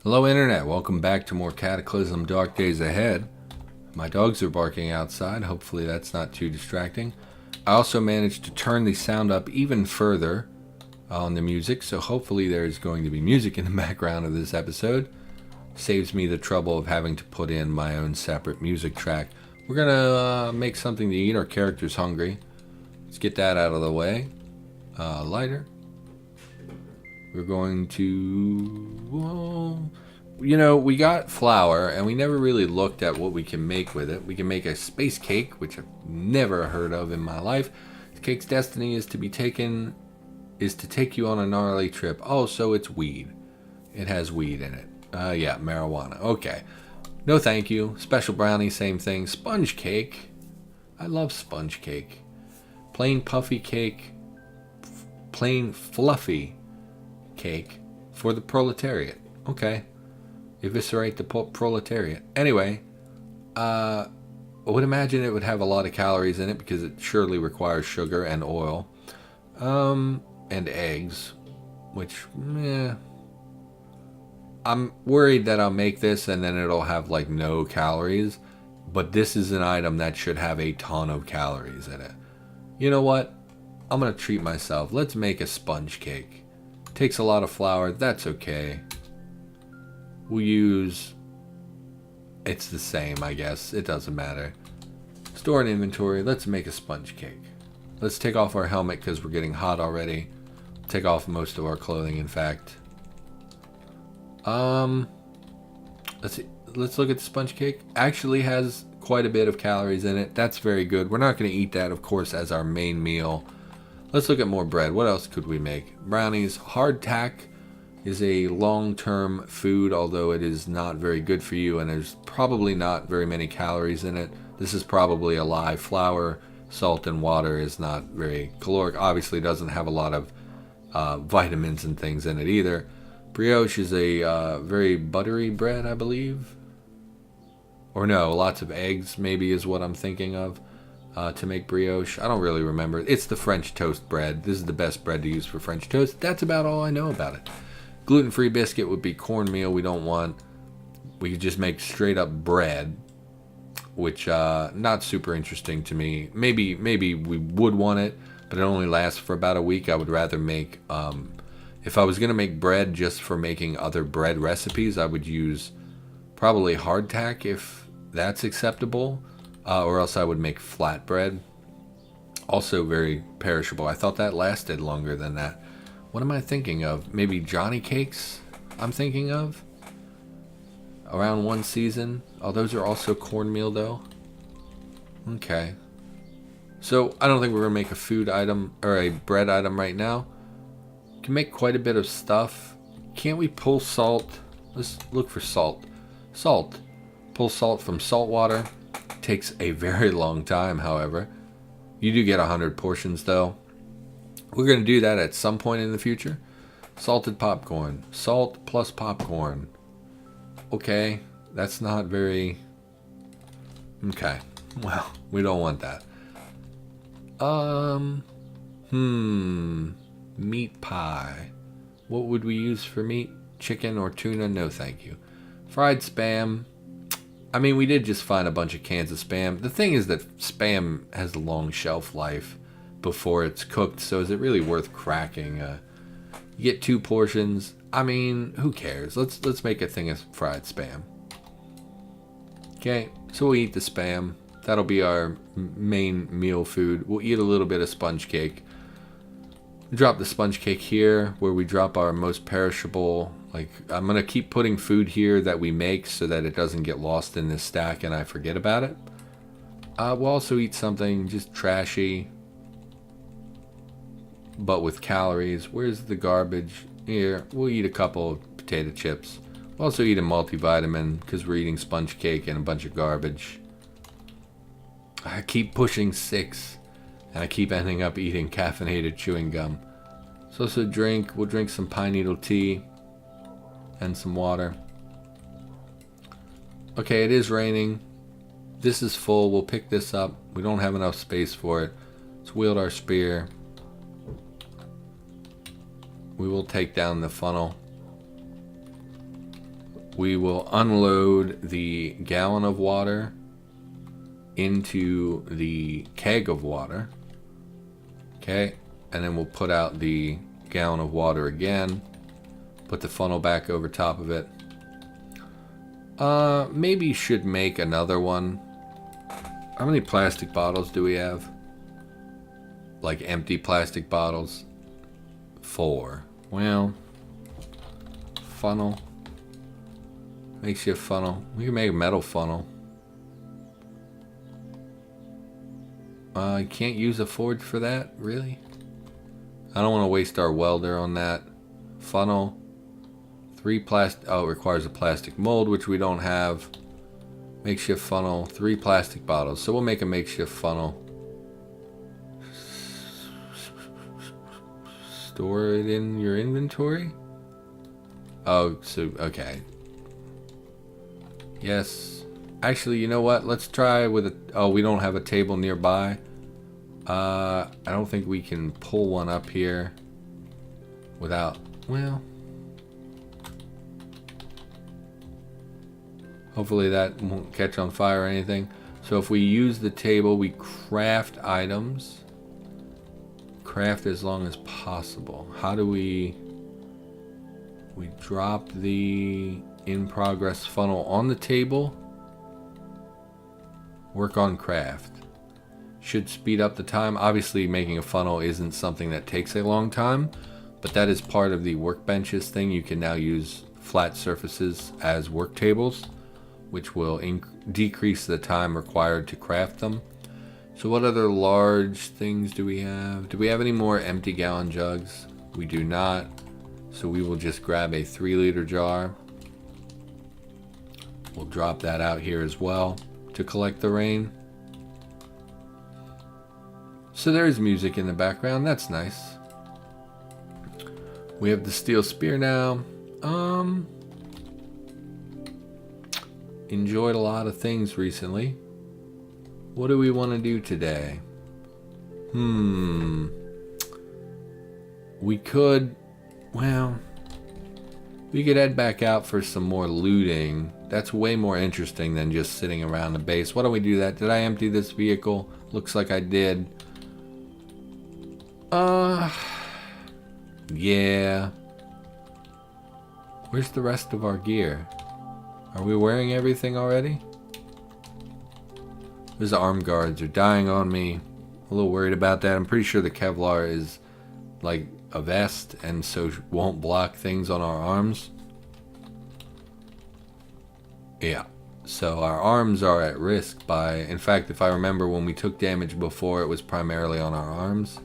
Hello Internet, welcome back to more Cataclysm Dark Days Ahead. My dogs are barking outside, hopefully that's not too distracting. I also managed to turn the sound up even further on the music, so hopefully there's going to be music in the background of this episode. Saves me the trouble of having to put in my own separate music track. We're gonna make something to eat, our character's hungry. Let's get that out of the way. Lighter. We're going to... we got flour, and we never really looked at what we can make with it. We can make a space cake, which I've never heard of in my life. The cake's destiny is to take you on a gnarly trip. Oh, so it's weed. It has weed in it. Yeah, marijuana. Okay. No thank you. Special brownie, same thing. Sponge cake. I love sponge cake. Plain puffy cake. Plain fluffy cake for the proletariat. Okay. Eviscerate the proletariat. Anyway, I would imagine it would have a lot of calories in it because it surely requires sugar and oil. And eggs, which, I'm worried that I'll make this and then it'll have like no calories, but this is an item that should have a ton of calories in it. You know what? I'm gonna treat myself. Let's make a sponge cake. Takes a lot of flour, that's okay. We'll use... It's the same, I guess. It doesn't matter. Store in inventory. Let's make a sponge cake. Let's take off our helmet because we're getting hot already. Take off most of our clothing, in fact. Let's see. Let's look at the sponge cake. Actually has quite a bit of calories in it. That's very good. We're not going to eat that, of course, as our main meal. Let's look at more bread. What else could we make? Brownies. Hardtack is a long-term food, although it is not very good for you, and there's probably not very many calories in it. This is probably a lie. Flour, salt, and water is not very caloric. Obviously doesn't have a lot of vitamins and things in it either. Brioche is a very buttery bread, I believe. Or no, lots of eggs maybe is what I'm thinking of to make brioche. I don't really remember. It's the French toast bread. This is the best bread to use for French toast. That's about all I know about it. Gluten-free biscuit would be cornmeal. We don't want... We could just make straight up bread, which not super interesting to me. Maybe we would want it, but it only lasts for about a week. I would rather make... if I was going to make bread just for making other bread recipes, I would use probably hardtack if that's acceptable, or else I would make flat bread. Also very perishable. I thought that lasted longer than that. What am I thinking of? Maybe Johnny Cakes I'm thinking of? Around one season. Oh, those are also cornmeal though. Okay. So, I don't think we're going to make a food item or a bread item right now. We can make quite a bit of stuff. Can't we pull salt? Let's look for salt. Salt. Pull salt from salt water. Takes a very long time, however. You do get 100 portions though. We're going to do that at some point in the future. Salted popcorn. Salt plus popcorn. Okay. That's not very... Okay. Well, we don't want that. Meat pie. What would we use for meat? Chicken or tuna? No, thank you. Fried Spam. I mean, we did just find a bunch of cans of Spam. The thing is that Spam has a long shelf life before it's cooked, so is it really worth cracking? You get 2 portions. I mean, who cares? Let's make a thing of fried Spam. Okay, so we'll eat the Spam. That'll be our main meal food. We'll eat a little bit of sponge cake. We drop the sponge cake here, where we drop our most perishable. Like, I'm going to keep putting food here that we make so that it doesn't get lost in this stack and I forget about it. We'll also eat something just trashy, but with calories. Where's the garbage? Here, we'll eat a couple of potato chips. We'll also eat a multivitamin because we're eating sponge cake and a bunch of garbage. I keep pushing 6 and I keep ending up eating caffeinated chewing gum. So also drink. We'll drink some pine needle tea and some water. Okay, it is raining. This is full. We'll pick this up. We don't have enough space for it. Let's wield our spear. We will take down the funnel. We will unload the gallon of water into the keg of water. Okay, and then we'll put out the gallon of water again. Put the funnel back over top of it. Maybe should make another one. How many plastic bottles do we have? Like empty plastic bottles? 4. Well, funnel. Makeshift funnel. We can make a metal funnel. I can't use a forge for that? Really? I don't want to waste our welder on that. Funnel. 3 plastic. Oh, it requires a plastic mold, which we don't have. Makeshift funnel. 3 plastic bottles. So we'll make a makeshift funnel. Store it in your inventory? Oh, so, okay. Yes. Actually, you know what? Let's try with a... Oh, we don't have a table nearby. I don't think we can pull one up here without... Well... Hopefully that won't catch on fire or anything. So if we use the table, we craft items. Craft as long as possible. How do we... We drop the in-progress funnel on the table. Work on craft. Should speed up the time. Obviously, making a funnel isn't something that takes a long time, but that is part of the workbenches thing. You can now use flat surfaces as work tables, which will decrease the time required to craft them. So what other large things do we have? Do we have any more empty gallon jugs? We do not. So we will just grab a 3-liter jar. We'll drop that out here as well to collect the rain. So there's music in the background. That's nice. We have the steel spear now. Enjoyed a lot of things recently. What do we want to do today? We could... Well... We could head back out for some more looting. That's way more interesting than just sitting around the base. Why don't we do that? Did I empty this vehicle? Looks like I did. Yeah. Where's the rest of our gear? Are we wearing everything already? Those arm guards are dying on me. A little worried about that. I'm pretty sure the Kevlar is like a vest and so won't block things on our arms. Yeah. So our arms are at risk by... In fact, if I remember when we took damage before, it was primarily on our arms.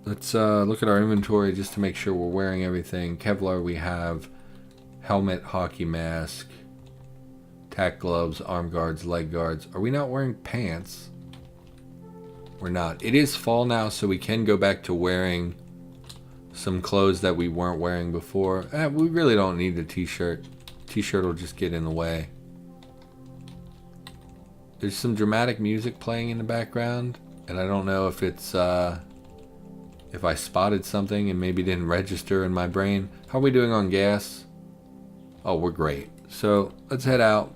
Let's look at our inventory just to make sure we're wearing everything. Kevlar we have. Helmet, hockey mask, tack gloves, arm guards, leg guards. Are we not wearing pants? We're not. It is fall now, so we can go back to wearing some clothes that we weren't wearing before. We really don't need the t-shirt. T-shirt will just get in the way. There's some dramatic music playing in the background, and I don't know if it's... if I spotted something and maybe didn't register in my brain. How are we doing on gas? Oh, we're great. So let's head out.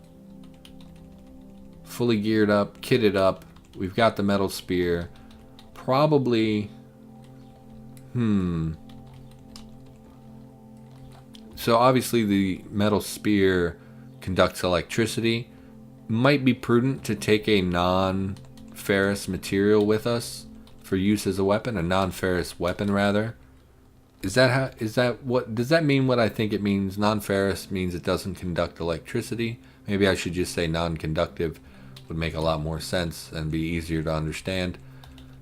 Fully geared up, kitted up. We've got the metal spear. Probably... So obviously the metal spear conducts electricity. Might be prudent to take a non-ferrous material with us for use as a weapon, a non-ferrous weapon rather. Does that mean what I think it means? Non-ferrous means it doesn't conduct electricity. Maybe I should just say non-conductive. Would make a lot more sense and be easier to understand.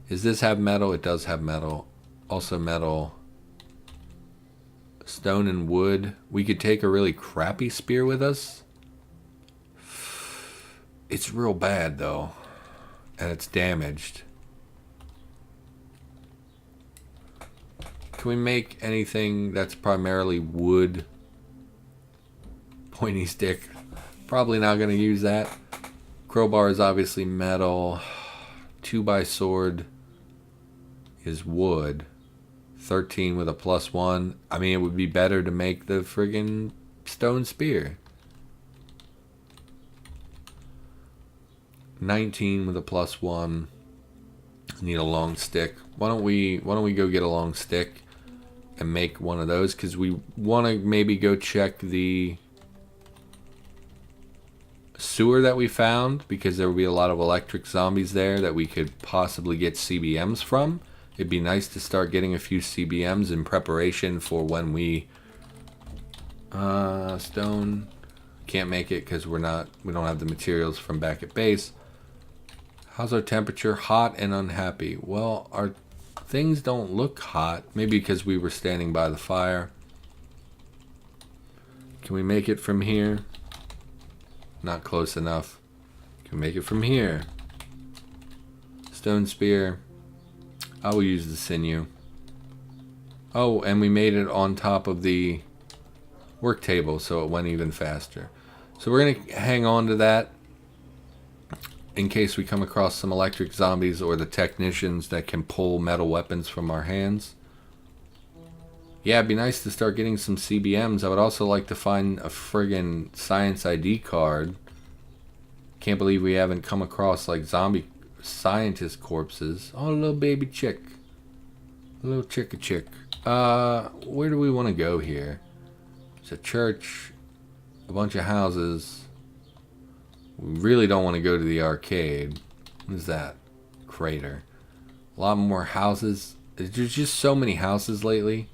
Does this have metal? It does have metal. Also metal. Stone and wood. We could take a really crappy spear with us. It's real bad though. And it's damaged. Can we make anything that's primarily wood? Pointy stick. Probably not going to use that. Crowbar is obviously metal. 2x sword is wood. 13 with a +1. I mean, it would be better to make the friggin' stone spear. 19 with a +1. Need a long stick. Why don't we go get a long stick and make one of those, because we want to maybe go check the sewer that we found, because there will be a lot of electric zombies there that we could possibly get CBMs from. It'd be nice to start getting a few CBMs in preparation for when we stone can't make it because we don't have the materials from back at base. How's our temperature? Hot and unhappy. Well, our things don't look hot. Maybe because we were standing by the fire. Can we make it from here? Not close enough. Can we make it from here? Stone spear. I will use the sinew. Oh, and we made it on top of the work table, so it went even faster. So we're going to hang on to that in case we come across some electric zombies or the technicians that can pull metal weapons from our hands. Yeah, it'd be nice to start getting some CBMs. I would also like to find a friggin' science ID card. Can't believe we haven't come across like zombie scientist corpses. Oh, a little baby chick. A little chick. Where do we want to go here? It's a church, a bunch of houses. We really don't want to go to the arcade. What is that? Crater. A lot more houses. There's just so many houses lately.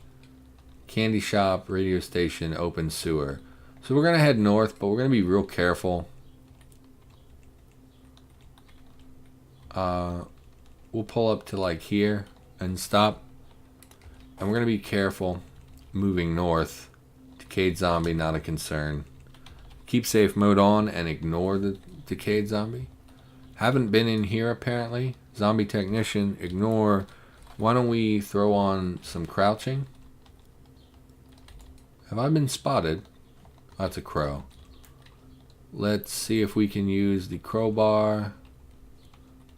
Candy shop, radio station, open sewer. So we're going to head north, but we're going to be real careful. We'll pull up to like here and stop. And we're going to be careful moving north. Decayed zombie, not a concern. Keep safe mode on and ignore the decayed zombie. Haven't been in here apparently. Zombie technician, ignore. Why don't we throw on some crouching? Have I been spotted? That's a crow. Let's see if we can use the crowbar.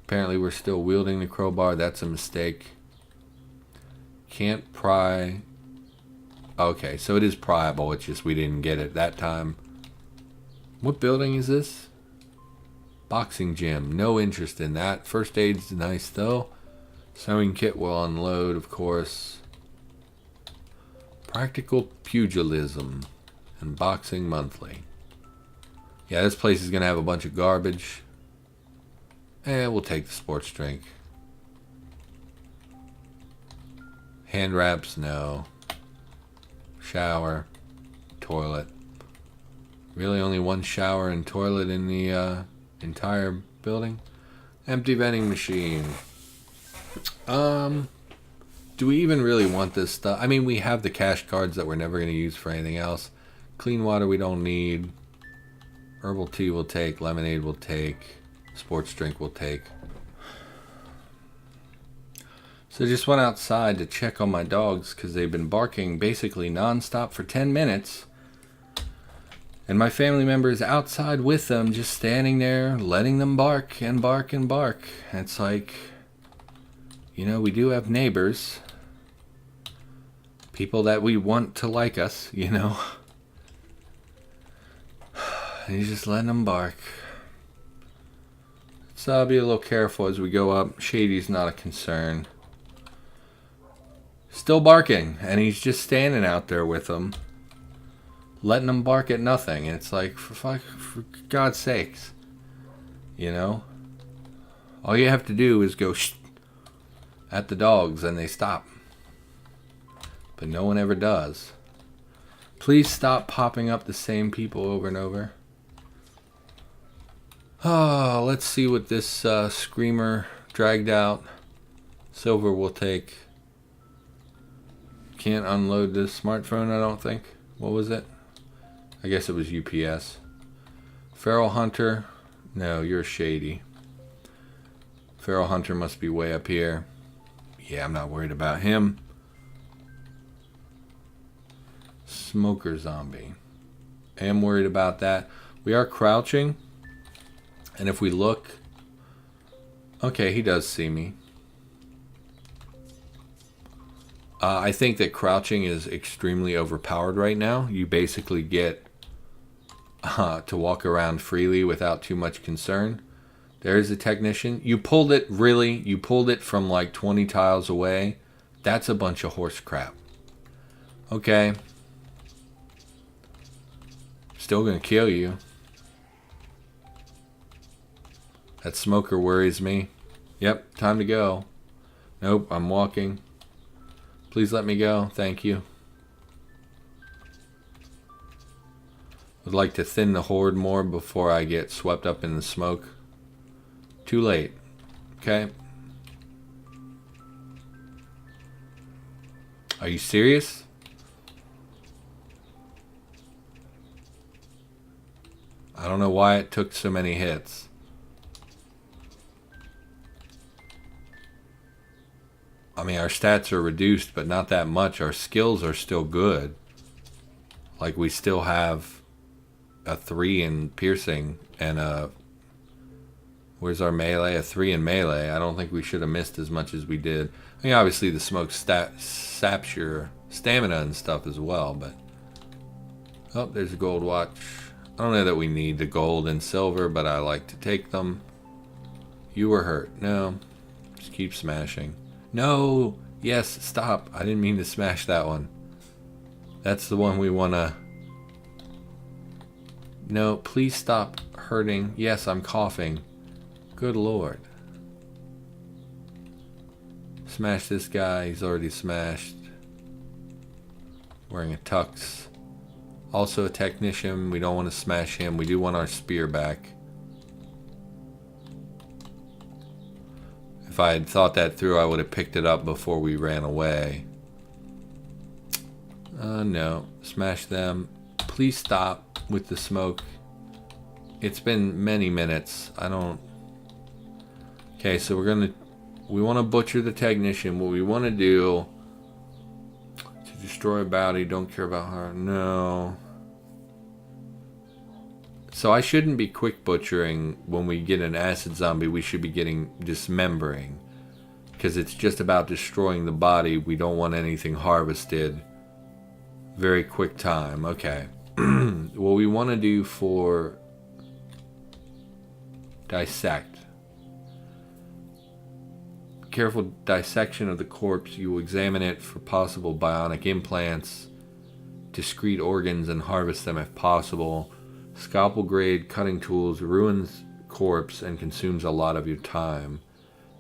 Apparently we're still wielding the crowbar. That's a mistake. Can't pry. Okay, so it is pryable. It's just we didn't get it that time. What building is this? Boxing gym. No interest in that. First aid's nice though. Sewing kit will unload, of course. Practical pugilism and boxing monthly. Yeah, this place is gonna have a bunch of garbage. And we'll take the sports drink. Hand wraps, no. Shower, toilet. Really only one shower and toilet in the entire building. Empty vending machine. Do we even really want this stuff? I mean, we have the cash cards that we're never going to use for anything else. Clean water we don't need. Herbal tea we'll take. Lemonade we'll take. Sports drink we'll take. So I just went outside to check on my dogs because they've been barking basically non-stop for 10 minutes. And my family member is outside with them, just standing there, letting them bark and bark and bark. And it's like, you know, we do have neighbors. People that we want to like us, you know. And he's just letting them bark. So I'll be a little careful as we go up. Shady's not a concern. Still barking, and he's just standing out there with them, letting them bark at nothing. And it's like, for God's sakes, you know? All you have to do is go shh at the dogs, and they stop. But no one ever does. Please stop popping up the same people over and over. Oh, let's see what this screamer dragged out. Silver will take. Can't unload this smartphone, I don't think. What was it? I guess it was UPS. Feral Hunter. No, you're shady. Feral Hunter must be way up here. Yeah, I'm not worried about him. Smoker zombie. I am worried about that. We are crouching. And if we look... Okay, he does see me. I think that crouching is extremely overpowered right now. You basically get to walk around freely without too much concern. There's a technician. You pulled it, really? You pulled it from like 20 tiles away? That's a bunch of horse crap. Okay. Still gonna kill you. That smoker worries me. Yep, time to go. Nope, I'm walking. Please let me go. Thank you. Would like to thin the horde more before I get swept up in the smoke. Too late. Okay. Are you serious? I don't know why it took so many hits. I mean, our stats are reduced, but not that much. Our skills are still good. Like, we still have a 3 in piercing and a... Where's our melee? A 3 in melee. I don't think we should have missed as much as we did. I mean, obviously the smoke saps your stamina and stuff as well, but... Oh, there's a gold watch. I don't know that we need the gold and silver, but I like to take them. You were hurt. No. Just keep smashing. No! Yes, stop. I didn't mean to smash that one. That's the one we want to... No, please stop hurting. Yes, I'm coughing. Good lord. Smash this guy. He's already smashed. Wearing a tux. Also a technician. We don't want to smash him. We do want our spear back. If I had thought that through, I would have picked it up before we ran away. No. Smash them. Please stop with the smoke. It's been many minutes. I don't... Okay, so we want to butcher the technician. What we want to do... To destroy a bounty. Don't care about her. No. So I shouldn't be quick butchering. When we get an acid zombie, we should be getting dismembering. Because it's just about destroying the body. We don't want anything harvested. Very quick time. Okay. What we want to do for dissect. Careful dissection of the corpse. You will examine it for possible bionic implants, discrete organs, and harvest them if possible. Scalpel grade cutting tools ruins corpse and consumes a lot of your time.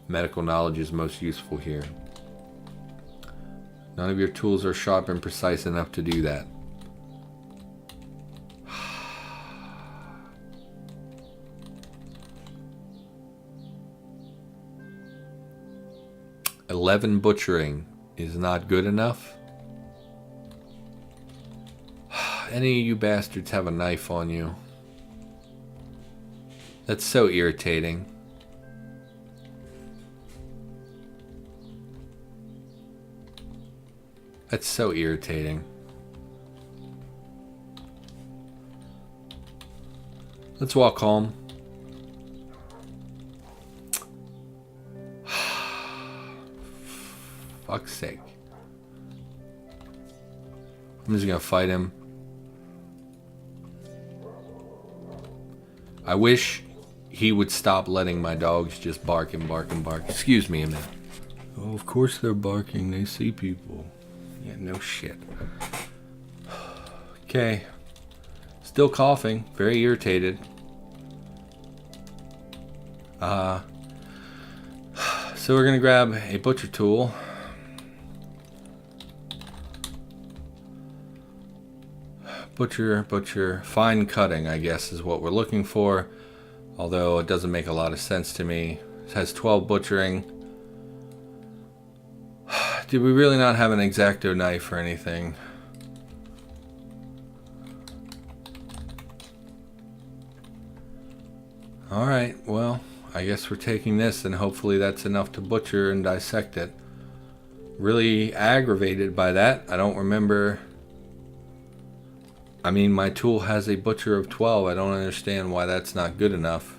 Medical knowledge is most useful here. None of your tools are sharp and precise enough to do that. 11 butchering is not good enough. Any of you bastards have a knife on you. That's so irritating. That's so irritating. Let's walk home. Fuck's sake. I'm just gonna fight him. I wish he would stop letting my dogs just bark and bark and bark. Excuse me a minute. Oh, of course they're barking. They see people. Yeah, no shit. Okay. Still coughing. Very irritated. So we're gonna grab a butcher tool. Butcher, fine cutting, I guess, is what we're looking for. Although it doesn't make a lot of sense to me. It has 12 butchering. Did we really not have an X-Acto knife or anything? Alright, well, I guess we're taking this and hopefully that's enough to butcher and dissect it. Really aggravated by that. I don't remember... I mean, my tool has a butcher of 12. I don't understand why that's not good enough.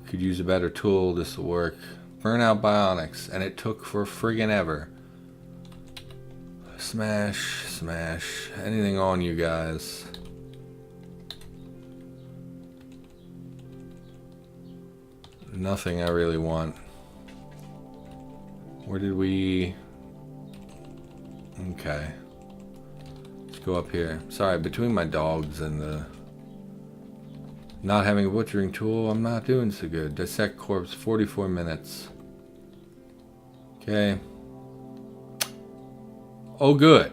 Could use a better tool. This will work. Burnout Bionics. And it took for friggin' ever. Smash, smash. Anything on you guys? Nothing I really want. Where did we... Okay. Let's go up here. Sorry, between my dogs and the... Not having a butchering tool, I'm not doing so good. Dissect corpse, 44 minutes. Okay. Oh, good.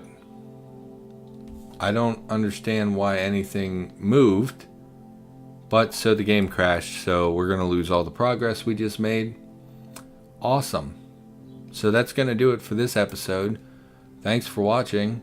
I don't understand why anything moved. But so the game crashed, so we're going to lose all the progress we just made. Awesome. So that's going to do it for this episode. Thanks for watching.